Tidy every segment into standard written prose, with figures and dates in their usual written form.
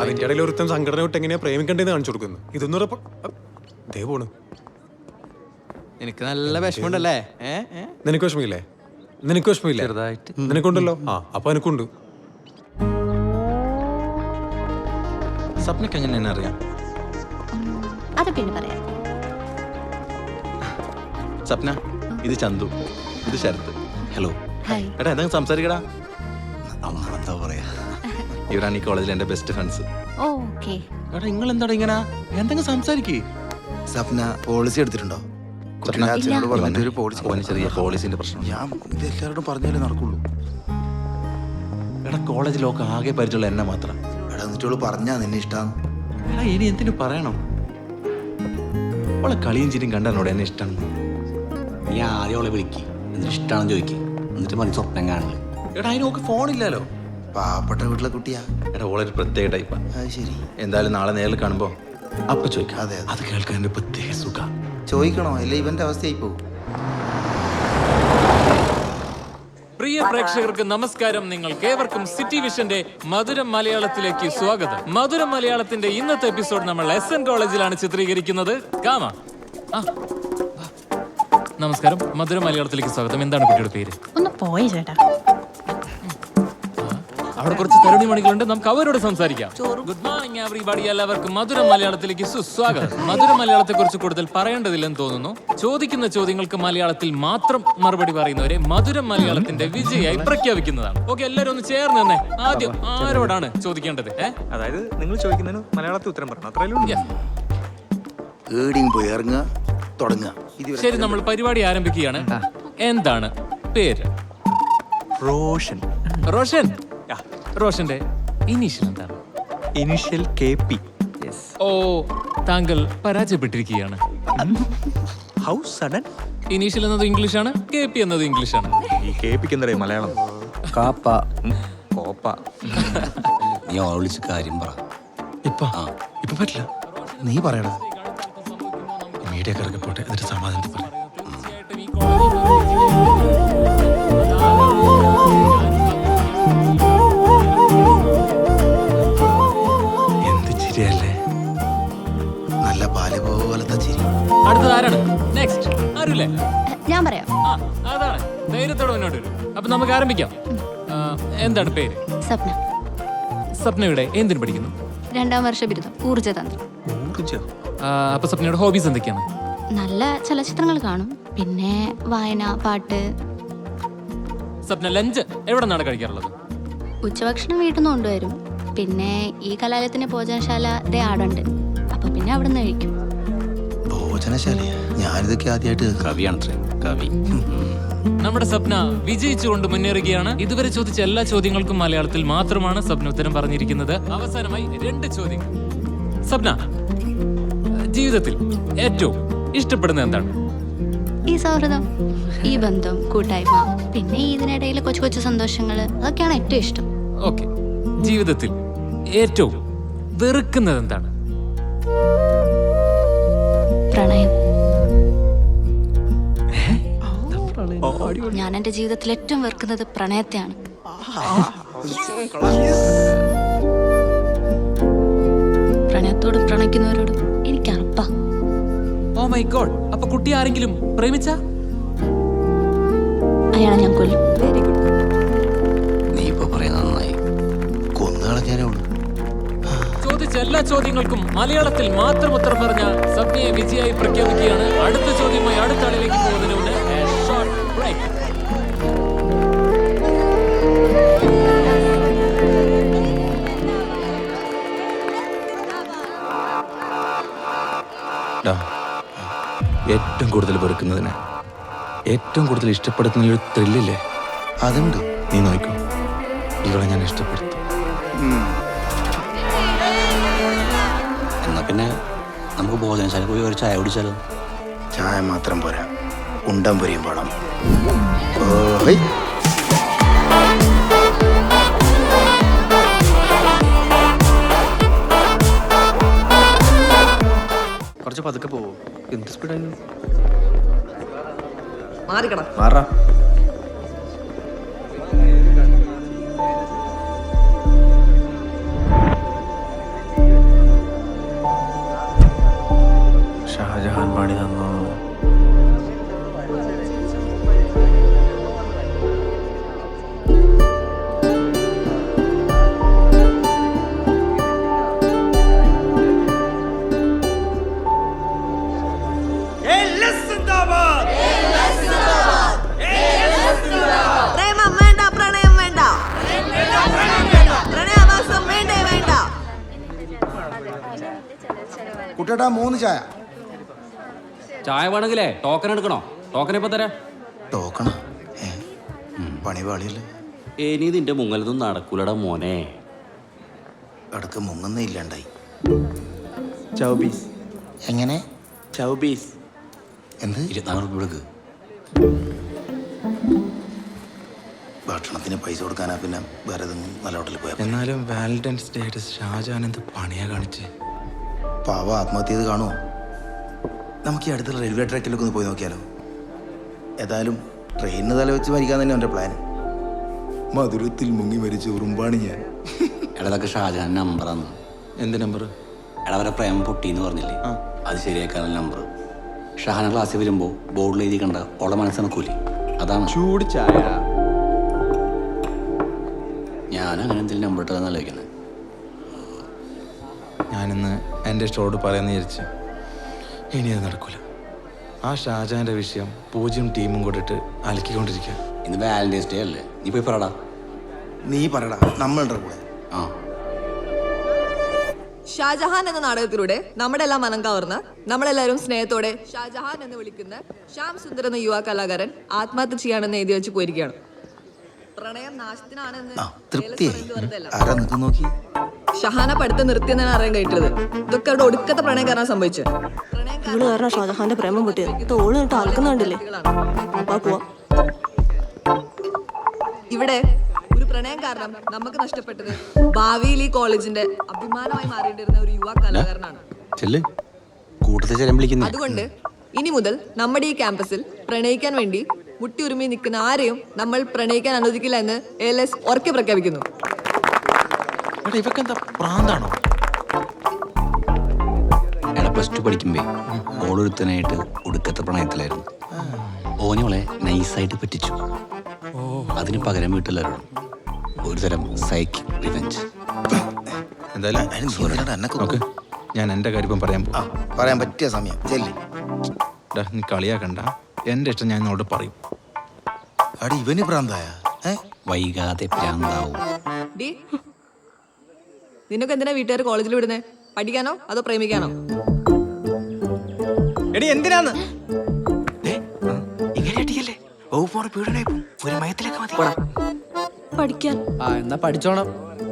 അതിന്റെ ഇടയിൽ ഒരുത്തം സംഘടന വിട്ട് എങ്ങനെയാ പ്രേമിക്കണ്ടേന്ന് കാണിച്ചു കൊടുക്കുന്നു. ഇതൊന്നും പോണ്. എനിക്ക് നല്ല വിഷമമുണ്ടല്ലേ? നിനക്ക് വിഷമില്ലേ? നിനക്ക് വിഷമില്ല? ചെറുതായിട്ട്. നിനക്കുണ്ടല്ലോ. അപ്പൊ എനിക്കുണ്ട്. സ്വപ്നക്ക് എങ്ങനെ എന്നെ അറിയാം? അത് പിന്നെ പറയാം. സ്വപ്ന, ഇത് ചന്തു, ഇത് ശരത്ത്. ഹലോ. ഹായ്. എടാ എന്തെങ്കിലും സംസാരിക്കടാ. എന്താ പറയാ, ഇവരാണ് ഈ കോളേജിൽ എന്റെ ബെസ്റ്റ് ഫ്രണ്ട്സ്. ഓക്കേ. എടാ നിങ്ങൾ എന്താടാ ഇങ്ങനെ? എന്തെങ്കിലും സംസാരിക്കേ. സപ്ന പോളിസി എടുത്തിട്ടുണ്ടോ? ചെറിയ പോളിസിന്റെ പ്രശ്നം. ഞാൻ ഇത് എല്ലാവരോടും പറഞ്ഞാലേ നടക്കുള്ളൂ. എടാ കോളേജിലൊക്കെ ആകെ പരിചയമുള്ള എന്നെ മാത്രം. എടാ എന്നിട്ടോള് പറഞ്ഞാ നിന്നെ ഇഷ്ടമാണ്. എടാ ഇനി എന്തിനു പറയണം? അവളെ കളിയും ചിരിയും കണ്ടോടെ എന്നെ ഇഷ്ടമാണ്. നീ ആദ്യം അവളെ വിളിക്ക്, എന്നിട്ട് ഇഷ്ടമാണെന്ന് ചോദിക്കും, എന്നിട്ട് മതി സ്വപ്നം കാണുന്നത്. എടാ അതിനൊക്കെ ഫോണില്ലല്ലോ. പാവപ്പെട്ട വീട്ടിലെ കുട്ടിയാ. എടാ ഓളൊരു പ്രത്യേക ടൈപ്പാ. അത് ശരി. എന്തായാലും നാളെ നേരിൽ കാണുമ്പോ അപ്പൊ ചോദിക്കാം. അതെ, അത് കേൾക്കാൻ എന്റെ പ്രത്യേക സുഖ. ചോദിക്കണോ? അല്ല ഇവന്റെ അവസ്ഥയായി പോകും. പ്രിയ പ്രേക്ഷകർക്ക് നമസ്കാരം. നിങ്ങൾക്കേവർക്കും സിറ്റി വിഷന്റെ മധുരം മലയാളത്തിലേക്ക് സ്വാഗതം. മധുരം മലയാളത്തിന്റെ ഇന്നത്തെ എപ്പിസോഡ് നമ്മൾ SN കോളേജിലാണ് ചിത്രീകരിക്കുന്നത്. കാമ. നമസ്കാരം, മധുരം മലയാളത്തിലേക്ക് സ്വാഗതം. എന്താണ് കുട്ടിയുടെ പേര്? ഒന്ന് പോയി ചേട്ടാ. അവിടെ കുറച്ച് തരുണി മണികളുണ്ട്, നമുക്ക് അവരോട് സംസാരിക്കാം. Good morning everybody. എല്ലാവർക്കും മധുരം മലയാളത്തിലേക്ക് സുസ്വാഗതം. മധുരം മലയാളത്തെ കുറിച്ച് കൂടുതൽ പറയേണ്ടതില്ലെന്ന് തോന്നുന്നു. ചോദിക്കുന്ന ചോദ്യങ്ങൾക്ക് മലയാളത്തിൽ മാത്രം മറുപടി പറയുന്നവരെ മധുരം മലയാളത്തിന്റെ വിജയായി പ്രഖ്യാപിക്കുന്നതാണ്. ഓക്കെ, എല്ലാവരും ഒന്ന് ചേർന്ന് തന്നെ. ആദ്യം ആരോടാണ് ചോദിക്കേണ്ടത്? അതായത് നിങ്ങൾ ചോദിക്കുന്നതിന് മലയാളത്തിൽ ഉത്തരം പറഞ്ഞു. അത്രയല്ലേ? പോയി ഇറങ്ങുക, തുടങ്ങുക. ശരി, നമ്മൾ പരിപാടി ആരംഭിക്കുകയാണ്. എന്താണ് പേര്? റോഷൻ. റോഷൻ. റോഷന്റെ ഇനീഷ്യൽ എന്താണ്? Initial KP. ഓ, താങ്കൾ പരാജയപ്പെട്ടിരിക്കുകയാണ്. How sudden? ഇനീഷ്യൽ എന്നത് ഇംഗ്ലീഷാണ്, KP എന്നത് ഇംഗ്ലീഷാണ്. ഈ KPക്ക് എന്താ മലയാളം? കാപ്പ. കോപ്പ. നീ അവളെ വിളിച്ച് കാര്യം പറ. ഇപ്പൊ പറ്റില്ല. നീ പറയണ മീഡിയ കറക്കി പോട്ടെ, എന്നിട്ട് സമാധാനത്തിൽ പറ. എന്ത് ചിരിയല്ലേ, നല്ല പാല് പോലത്തെ ചിരി. അടുത്തത് ആരാണ്? നെക്സ്റ്റ് ആരുല്ലേ? ഞാൻ പറയാം. അതാണ്, ധൈര്യത്തോടെ മുന്നോട്ട് വരും. അപ്പൊ നമുക്ക് ആരംഭിക്കാം. എന്താണ് പേര്? സ്വപ്ന. സ്വപ്നയുടെ എന്തിനു പഠിക്കുന്നു? 2ാം വർഷ ബിരുദം ഊർജ്ജതന്ത്രം. അപ്പൊ സ്വപ്നയുടെ ഹോബീസ് എന്തൊക്കെയാണ്? നല്ല ചലച്ചിത്രങ്ങൾ കാണും, പിന്നെ വായന, പാട്ട്. സ്വപ്ന ലഞ്ച് എവിടെ നിന്നാണ് കഴിക്കാറുള്ളത്? ഉച്ചഭക്ഷണം വീട്ടിൽ നിന്ന് കൊണ്ടുവരും. പിന്നെ ഈ കലാലയത്തിന്റെ ഭോജനശാല ആടുണ്ട്, അപ്പൊ പിന്നെ അവിടെ നിന്ന് കഴിക്കും. ഭോജനശാലയാ? ഞാനിതൊക്കെ ആദ്യമായിട്ട്. കവിയാണത്രേ, കവി. നമ്മുടെ സ്വപ്ന വിജയിച്ചുകൊണ്ട് മുന്നേറുകയാണ്. ഇതുവരെ ചോദിച്ച എല്ലാ ചോദ്യങ്ങൾക്കും മലയാളത്തിൽ മാത്രമാണ് സ്വപ്ന ഉത്തരം പറഞ്ഞിരിക്കുന്നത്. അവസാനമായി 2 ചോദ്യങ്ങൾ. സ്വപ്ന, ജീവിതത്തിൽ ഏറ്റവും ഇഷ്ടപ്പെടുന്നത് എന്താണ്? ഈ സൗഹൃദം, ഈ ബന്ധം, കൂട്ടായ്മ, പിന്നെ ഇതിനിടയിലെ കൊച്ചു കൊച്ചു സന്തോഷങ്ങൾ, അതൊക്കെയാണ് ഏറ്റവും ഇഷ്ടം. ഓക്കെ, ജീവിതത്തിൽ ഏറ്റവും വെറുക്കുന്നത് എന്താണ്? പ്രണയം. ഞാൻ എന്റെ ജീവിതത്തിൽ ഏറ്റവും വെറുക്കുന്നത് പ്രണയത്തെയാണ്. പ്രണയത്തോടും പ്രണയിക്കുന്നവരോടും എനിക്ക് അറപ്പാ. Oh my God. അപ്പൊ കുട്ടി ആരെങ്കിലും പ്രേമിച്ച? അയാളെ ഞാൻ കൊല്ലും. Very good. നീ ഇപ്പൊ പറയുന്നത് നന്നായി. കൊന്നുകളഞ്ഞാലേ ഉള്ളൂ. ചോദിച്ച എല്ലാ ചോദ്യങ്ങൾക്കും മലയാളത്തിൽ മാത്രം ഉത്തരം പറഞ്ഞ സ്വപ്നയെ വിജയായി പ്രഖ്യാപിക്കുകയാണ്. അടുത്ത ചോദ്യമായി അടുത്ത ആളിലേക്ക് പോകുന്നതിന് മുന്നേ ഷോർട്ട് ബ്രേക്ക്. ഏറ്റവും കൂടുതൽ വെറുക്കുന്നതിന് ഏറ്റവും കൂടുതൽ ഇഷ്ടപ്പെടുത്തുന്നൊരു ത്രില്ലില്ലേ, അതുണ്ട്. നീ നോക്കൂ, ഇവളെ ഞാൻ ഇഷ്ടപ്പെടുത്തും. എന്നാ പിന്നെ നമുക്ക് ഭോജനശാല പോയി ഒരു ചായ കുടിച്ചാലോ? ചായ മാത്രം പോരാ, ഉണ്ടം പൊരിയും വേണം. ഓ കുറച്ച് പതുക്കെ പോവോ? എന്ത് സ്പീഡാണ്? മാറാ. കുട്ടേട്ടാ 3 ചായ. ചായ വേണമെങ്കിലേ ടോക്കൺ എടുക്കണോ? ടോക്കൺ ഇപ്പൊ തരാം. ടോക്കണ പണി പാളിയല്ലേ? ഇനി നിന്റെ മുങ്ങലൊന്നും നടക്കൂലടാ മോനെ. ഇടക്ക് മുങ്ങുന്ന ഇല്ലാണ്ടായി. ചൗബീസ്. എങ്ങനെ? ചൗബീസ്. എന്ത്? 24 രൂപ എടുക്ക്. ഭക്ഷണത്തിന് പൈസ കൊടുക്കാനാ പിന്നെ വേറെ ഏതെങ്കിലും നല്ല ഹോട്ടലിൽ പോയാൽ. എന്നാലും വാലന്റൈൻസ് ഡേ ആയിട്ട് ഷാജഹാൻ എന്ത് പണിയാ കാണിച്ച്? പാവ ആത്മഹത്യ ചെയ്ത് കാണുമോ? നമുക്ക് ഈ അടുത്തുള്ള റെയിൽവേ ട്രാക്കിലൊക്കെ ഒന്ന് പോയി നോക്കിയാലോ? ഏതായാലും ട്രെയിനിന് തല വെച്ച് മരിക്കാൻ തന്നെ എൻ്റെ പ്ലാൻ. മധുരത്തിൽ മുങ്ങി മരിച്ച ഉറുമ്പാണ് ഞാൻ. എടതൊക്കെ ഷാജഹാൻ നമ്പറാന്ന്. എന്ത് നമ്പർ? എടാ വരെ പ്രേമം പൊട്ടിന്ന് പറഞ്ഞില്ലേ, അത് ശരിയാക്കാനുള്ള നമ്പർ. ഷഹാന ക്ലാസ്സിൽ വരുമ്പോൾ ബോർഡിൽ എഴുതി കണ്ട ഓളെ മനസ്സ് നടക്കൂലേ, അതാണ്. ചൂട് ചായ. ഞാൻ അങ്ങനെ എന്തെങ്കിലും നമ്പർ ഇട്ടതെന്ന് ആലോചിക്കുന്നത്. ഞാനിന്ന് എൻ്റെ ഇഷ്ടോട് പറയാമെന്ന് വിചാരിച്ചു. ഇനി അത് നടക്കൂല. ആ ഷാജഹാൻ്റെ വിഷയം പൂജ്യം ടീമും കൂടിയിട്ട് അലക്കിക്കൊണ്ടിരിക്കുക. ഇന്ന് വാലന്റൈൻസ് ഡേ അല്ലേ, നീ പോയി പറടാ. നീ പറയടാ, നമ്മളുടെ കൂടെ. ആ ഷാജഹാൻ എന്ന നാടകത്തിലൂടെ നമ്മുടെ എല്ലാം മനം കവർന്ന് നമ്മളെല്ലാവരും സ്നേഹത്തോടെ ഷാജഹാൻ എന്ന് വിളിക്കുന്ന ശ്യാം സുന്ദർ എന്ന യുവ കലാകാരൻ ആത്മഹത്യ ചെയ്യാണെന്ന് എഴുതി വെച്ച് പോയിരിക്കുകയാണ്. പ്രണയം നാശത്തിനാണെന്ന് തൃപ്തിയായി. ആരാ നിൽക്കും നോക്കി? ഷഹാന പഠിത്തം നിർത്തിയെന്നാണ് അറിയാൻ കഴിയിട്ടുള്ളത്. ഇതൊക്കെ അവിടെ ഒടുക്കത്തെ പ്രണയം കാരണം സംഭവിച്ചത്. ഇവള് കാരണം ഷാജഹാന്റെ പ്രേമം പൊട്ടിയത്. തോള് നിട്ട് ആൽക്കുന്നുണ്ടല്ലേ? പോവാ. ഇവിടെ ഒരു പ്രണയം കാരണം നമുക്ക് നഷ്ടപ്പെട്ടത് ഭാവിയിൽ ഈ കോളേജിന്റെ അഭിമാനമായി മാറേണ്ടിരുന്ന ഒരു യുവ കലാകാരനാണ്. ചെല്ല്, കൂട്ടത്തെ ചെല്ലാൻ വിളിക്കുന്നേ. അതുകൊണ്ട് ഇനി മുതൽ നമ്മുടെ ഈ ക്യാമ്പസിൽ പ്രണയിക്കാൻ വേണ്ടി മുട്ടിയുരുമി നിൽക്കുന്ന ആരെയും നമ്മൾ പ്രണയിക്കാൻ അനുവദിക്കില്ല എന്ന് ALS ഉറക്കെ പ്രഖ്യാപിക്കുന്നു. ഇവക്ക് എന്താ പ്രാന്താണോ? എടാ +2 പഠിക്കുമ്പേ ഓളൊരുത്തനായിട്ട് ഒടുക്കത്തെ പ്രണയത്തിലായിരുന്നു. ഓനോളെ നൈസായിട്ട് പറ്റിച്ചു. അതിന് പകരം വീട്ടിലായിരുന്നു ഒരു തരം സൈക്കിക് റിവെഞ്ച്. എന്തായാലും നോക്ക്, ഞാൻ എൻ്റെ കാര്യം പറയാൻ പോകും. പറയാൻ പറ്റിയ സമയം ചെല്ലി. നീ കളിയാക്കണ്ട, എൻ്റെ ഇഷ്ടം ഞാൻ നിന്നോട് പറയും. അടി ഇവന് പ്രാന്തായ? വൈകാതെ പ്രാന്താവും. ഡി, നിനക്ക് എന്തിനാ വീട്ടുകാർ കോളേജിൽ വിടുന്നേ? പഠിക്കാനോ അതോ പ്രേമിക്കാനോ? എടി എന്തിനാന്ന് ഇങ്ങനെ അടിക്കല്ലേ? ഒരു മയത്തിലേക്ക് മതി. പഠിക്കാൻ. എന്നാ പഠിച്ചോണം.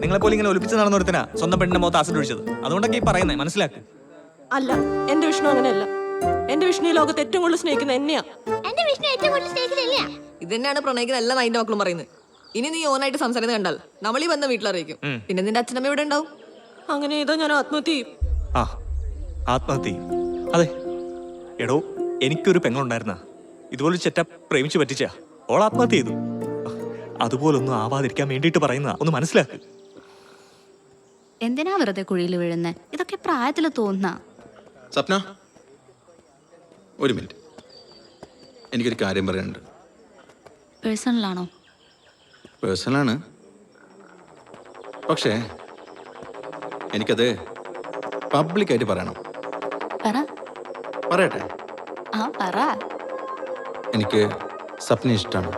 നിങ്ങളെ പോലെ ഇങ്ങനെ ഒലിപ്പിച്ച് നടന്നൊരുത്തനാ സ്വന്തം പെണ്ണിന്റെ മുഖത്ത് ആസിഡ് ഒഴിച്ചത്. അതുകൊണ്ടൊക്കെ ഈ പറയുന്നേ, മനസ്സിലാക്ക്. അല്ല, എന്റെ വിഷ്ണു അങ്ങനെയല്ല. എന്റെ വിഷ്ണു ഈ ലോകത്ത് ഏറ്റവും കൂടുതൽ സ്നേഹിക്കുന്ന എന്നെയാ. ഇത് തന്നെയാണ് പ്രണയിക്കുന്ന എല്ലാ നൈന്റെ മക്കളും പറയുന്നത്. ഇനി നീ ഓനായിട്ട് സംസാരിക്കുന്നത് കണ്ടാൽ നമ്മൾ ഈ ബന്ധം വീട്ടിലറിയിക്കും. പിന്നെ നിന്റെ അച്ഛനമ്മ ഇവിടെ ഉണ്ടാവും. അങ്ങനെ ചെയ്താൽ ഞാൻ ആത്മഹത്യ ചെയ്യും. ആ ആത്മഹത്യ. അതെ എടോ, എനിക്കൊരു പെങ്ങളുണ്ടായിരുന്ന ഇതുപോലെ ചെറ്റ പ്രേമിച്ച് പറ്റിച്ച ഓൾ ആത്മഹത്യ ചെയ്തു. അതുപോലൊന്നും ആവാതിരിക്കാൻ വേണ്ടിയിട്ട് പറയുന്ന ഒന്ന് മനസ്സിലാക്ക്. എന്തിനാ വെറുതെ കുഴിയിൽ വീഴുന്നേ? ഇതൊക്കെ പ്രായത്തിൽ തോന്നുന്ന. സ്വപ്ന, ഒരു മിനിറ്റ്, എനിക്കൊരു കാര്യം പറയാനുണ്ട്. പേഴ്സണലാണോ? പേഴ്സണലാണ്, പക്ഷേ എനിക്കത് പബ്ലിക്കായിട്ട് പറയണം. പറയട്ടെ? ആ പറ. എനിക്ക് സ്വപ്ന ഇഷ്ടമാണ്.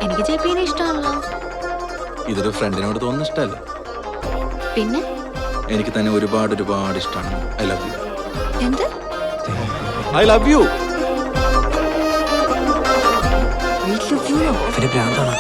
എനിക്ക് ജെപ്പിനെ ഇഷ്ടമാണല്ലോ. ഇതൊരു ഫ്രണ്ടിനോട് തോന്നുന്ന ഇഷ്ടമല്ലേ? പിന്നെ എനിക്ക് തന്നെ ഒരുപാട് ഒരുപാട് ഇഷ്ടമാണ്. I love you. എന്ത്? I love you. വീട്ടിൽ ഭ്രാന്താണ്.